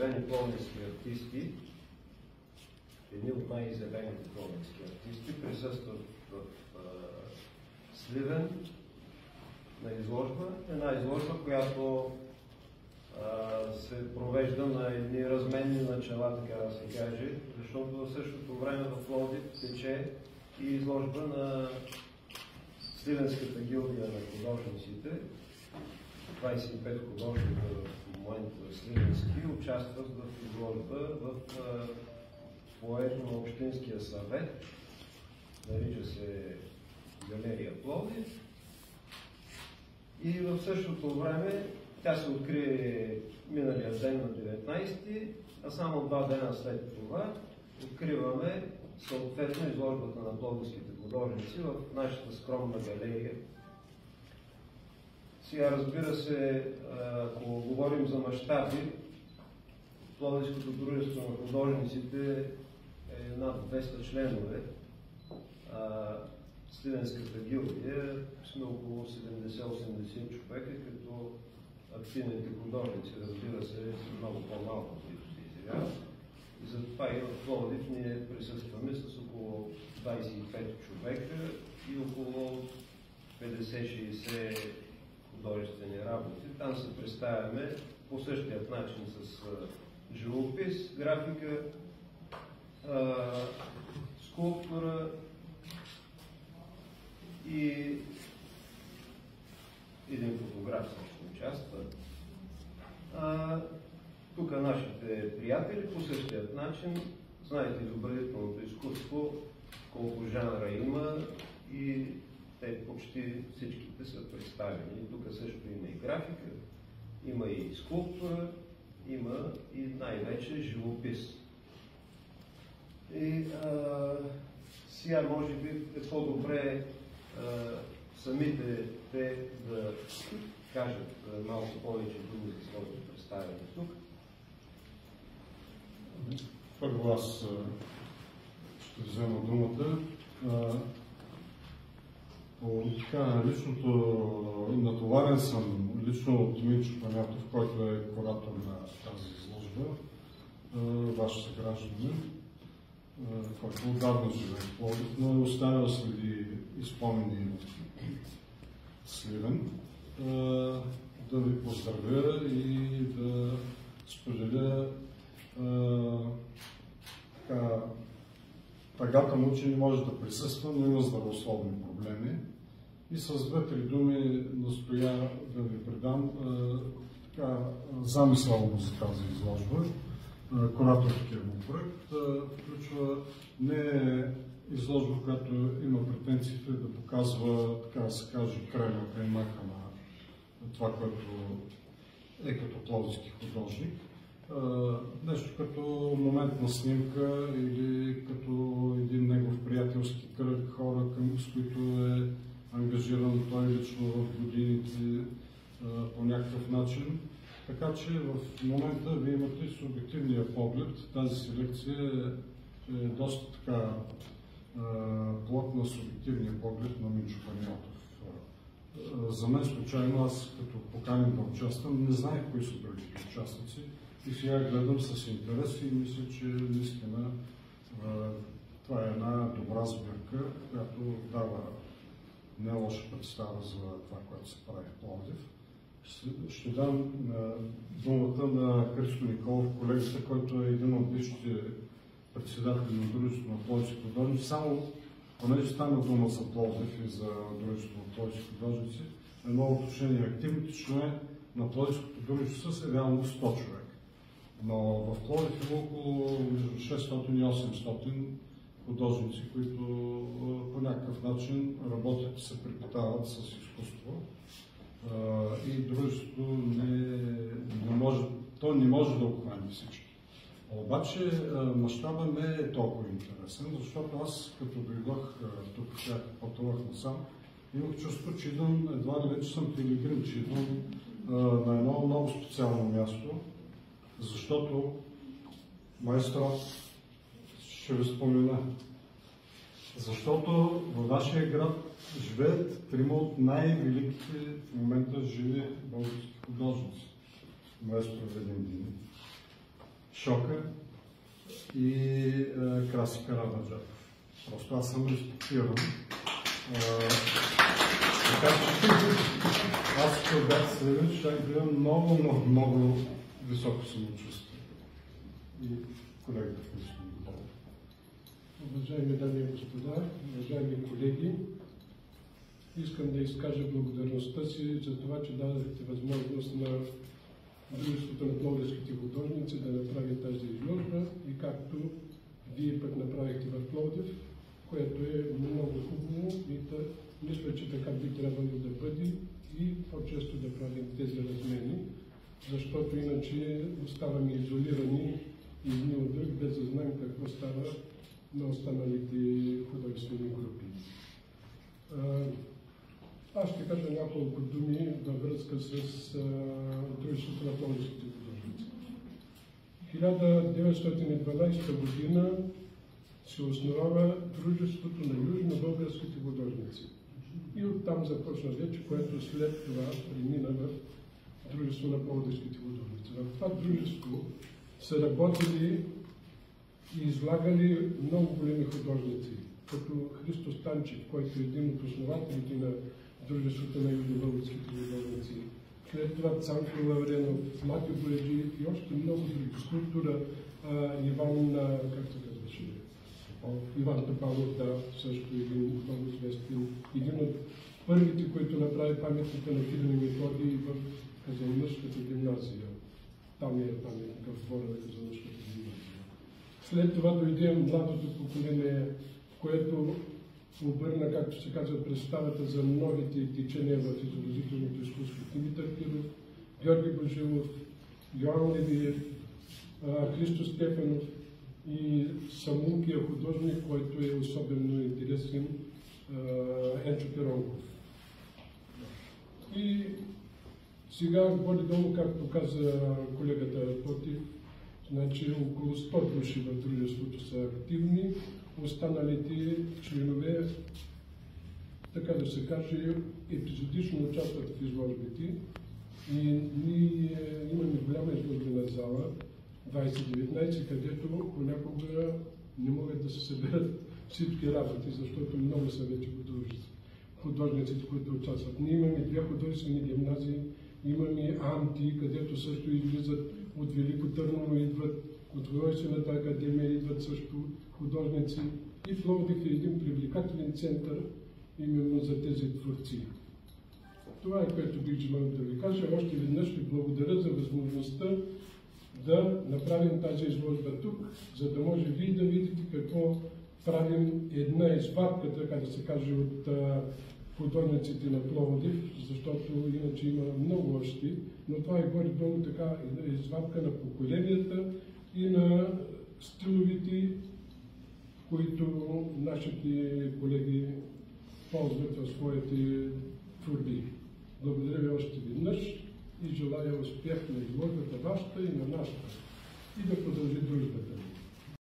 изявени пловдивски артисти, едни от най-изявените пловдивски артисти, присъстват в Сливен на изложба. Една изложба, която се провежда на едни разменни начала, така да се каже, защото в същото време в Пловдив тече и изложба на Сливенската гилдия на художниците. 25 художника в момента сливенски участват в изложба в фоайето на Общинския съвет. Нарича се Галерия Пловдив. И в същото време тя се открие миналия ден на 19-ти, а само 2 дена след това откриваме съответно изложбата на пловдивските художници в нашата скромна галерия. Сега, разбира се, ако говорим за мащаби, Пловдивското дружество на художниците е над 200 членове. Сливенската гилдия сме около 70-80 човека, като активните художници, разбира се, са много по-малко, които се изявяват. И затова и в Пловдив ние присъстваме с около 25 човека и около 50-60 художествени работи. Там се представяме по същият начин с живопис, графика, скулптура и един фотограф също участва. Тук нашите приятели по същият начин, знаете изобразителното изкуство, колко жанра има и те почти всичките са представени. Тук също има и графика, има и скулптура, има и най-вече живопис. И сега може би е по-добре самите те да кажат малко повече думи за своето представяне тук. Първо аз ще взема думата. По така личното, натоварен съм лично от Минчо Панятов, който е куратор на тази изложба, ваш съгражданин, който отдавна живее в Пловдив, но е оставил следи и спомени в Сливен. Да ви поздравя и да споделя тъгата му, че не може да присъства, но има здравословни проблеми. И с 2-3 думи настоя да ви предам замисъл му за тази изложба. Кураторския му проект включва не изложба, която има претенциите да показва, така да се каже, крайна краймака на това, което е като пловдивски художник. Нещо като моментна снимка или като един негов приятелски кръг, хора, с които е ангажиран той лично в годините по някакъв начин. Така че в момента вие имате субективния поглед. Тази селекция е доста така плод на субективния поглед на Минчо Панятов. За мен случайно, аз като поканен да участвам, не знаех кои са другите участници и сега гледам с интерес и мисля, че наистина това е една добра сбирка, която дава не лоша представа за това, което се прави в Пловдив. Ще дам думата на Христо Николов, колегата, който е един от бившите председатели на дружеството на пловдивски художници. Само, понеже стана дума за Пловдив и за дружеството на пловдивски художници, едно уточнение. Активните членове на пловдивското дружество са реално 100 човека. Но в Пловдив има около между 600 и 800 художници, които по някакъв начин работят и се препитават с изкуство. И дружеството не може да обхване всички. Обаче мащаба не е толкова интересен, защото аз като дойдох тук, пътувах насам, имах чувство, че идвам, едва ли вече съм пилигрим, че идвам на едно много специално място, защото майстро ще ви спомена. Защото във вашия град живеят 3 от най-великите в момента живи български художници. Майстор Велин Дини, Шока и Краси Карабаджаков. Просто аз съм респектиран. Така че аз като бях съден, щях да имам много високо самочувствие. И колегата Христо. Уважаеми дами и господа, уважаеми колеги, искам да изкажа благодарността си за това, че дадохте възможност на Дружеството на пловдивските художници да направи тази изложба и както вие пък направихте в Пловдив, което е много хубаво и мисля, че така би трябвало да бъде и по-често да правим тези размени, защото иначе оставаме изолирани едни от друг, без да знаем какво става на останалите художествени групи. Аз ще кажа няколко думи във връзка с Дружеството на пловдивските художници. 1912 година се основава Дружеството на южно-българските художници. И оттам започна вече, което след това премина в Дружество на пловдивските художници. В това дружество са работили и излагали много големи художници, като Христо Станчев, който е един от основателите на Дружеството на южно-българските художници. След това Цанко Лавренов, Матио Бояджиев и още много други. Скулптура Иван, как се казваше? Иван Топалов, да, също един много известен. Един от първите, които направи паметника на Кирил и Методий в Казанлъшката гимназия. Там е паметника в двора на Казанлъшката гимназия. След това дойде младото поколение, което обърна, както се казва, представата за новите течения в изобразителното изкуство. Димитър Киров, Георги Божилов, Йоан Левиев, Христо Стефанов и самункия художник, който е особено интересен, Енчо Пиронков. И сега, горе-долу, както каза колегата Тотив, значи около 100 души в дружеството са активни, останалите членове, така да се каже, епизодично участват в изложбите. И ние имаме голяма изложбена зала, 2019, където понякога не могат да се съберат всички работи, защото много са вече художниците, които участват. Ние имаме две художествени гимназии, имаме Анти, където също излизат от Велико Търново, идват от Художествената академия, идват също художници. И Пловдив е един привлекателен център именно за тези творци. Това е, което бих желал да ви кажа. Още веднъж ви благодаря за възможността да направим тази изложба тук, за да може вие да видите какво правим една извадка, така да се каже, от художниците на Пловдив, защото иначе има много още, но това е горе-долу така извадка на поколенията и на стиловите, които нашите колеги ползват в своите творби. Благодаря ви още веднъж и желая успех на изложбата вашата и на нашата. И да продължи дружбата.